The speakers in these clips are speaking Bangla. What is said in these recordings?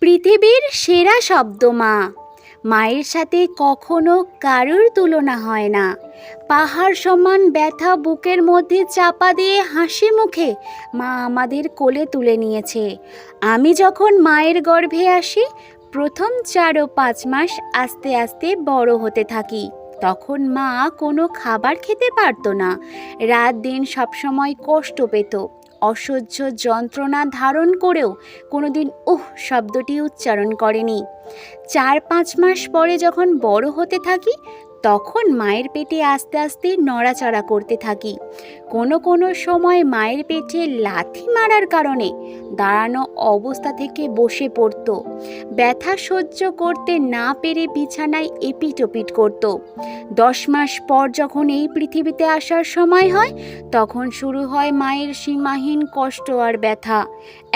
পৃথিবীর সেরা শব্দ মা। মায়ের সাথে কখনো কারোর তুলনা হয় না। পাহাড় সমান ব্যথা বুকের মধ্যে চাপা দিয়ে হাসি মুখে মা আমাদের কোলে তুলে নিয়েছে। আমি যখন মায়ের গর্ভে আসি, প্রথম 4 ও 5 মাস আস্তে আস্তে বড় হতে থাকি। তখন মা কোনো খাবার খেতে পারতো না, রাত দিন সবসময় কষ্ট পেত। অসহ্য যন্ত্রণা ধারণ করেও কোনোদিন শব্দটি উচ্চারণ করেনি। 4-5 মাস পরে যখন বড় হতে থাকি, তখন মায়ের পেটে আস্তে আস্তে নড়াচড়া করতে থাকি। কোনো কোনো সময় মায়ের পেটে লাথি মারার কারণে দাঁড়ানো অবস্থা থেকে বসে পড়তো। ব্যথা সহ্য করতে না পেরে বিছানায় এপিট ওপিট করত। 10 মাস পর যখন এই পৃথিবীতে আসার সময় হয়, তখন শুরু হয় মায়ের সীমাহীন কষ্ট আর ব্যথা।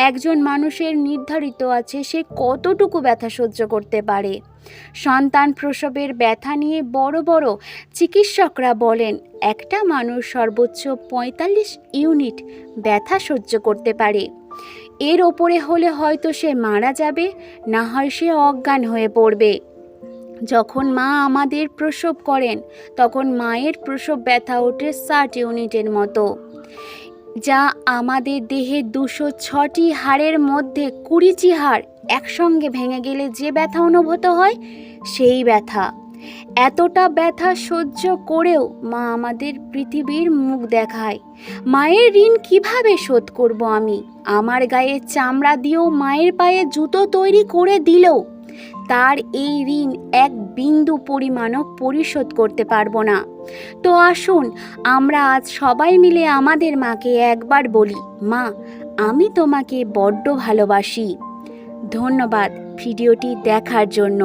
একজন মানুষের নির্ধারিত আছে সে কতটুকু ব্যথা সহ্য করতে পারে। সন্তান প্রসবের ব্যথা নিয়ে বড় বড় চিকিৎসকরা বলেন, একটা মানুষ সর্বোচ্চ 45 ইউনিট ব্যথা সহ্য করতে পারে। এর ওপরে হলে হয়তো সে মারা যাবে, না হয় সে অজ্ঞান হয়ে পড়বে। যখন মা আমাদের প্রসব করেন, তখন মায়ের প্রসব ব্যথা ওঠে 60 ইউনিটের মতো, যা আমাদের দেহে 206টি হাড়ের মধ্যে 20টি হাড় একসঙ্গে ভেঙে গেলে যে ব্যথা অনুভূত হয়, সেই ব্যথা। এতটা ব্যথা সহ্য করেও মা আমাদের পৃথিবীর মুখ দেখায়। মায়ের ঋণ কিভাবে শোধ করব আমি? আমার গায়ে চামড়া দিয়েও মায়ের পায়ে জুতো তৈরি করে দিলেও তার এই ঋণ এক বিন্দু পরিমাণও পরিশোধ করতে পারবো না। তো আসুন আমরা আজ সবাই মিলে আমাদের মাকে একবার বলি, মা, আমি তোমাকে বড্ড ভালোবাসি। ধন্যবাদ ভিডিওটি দেখার জন্য।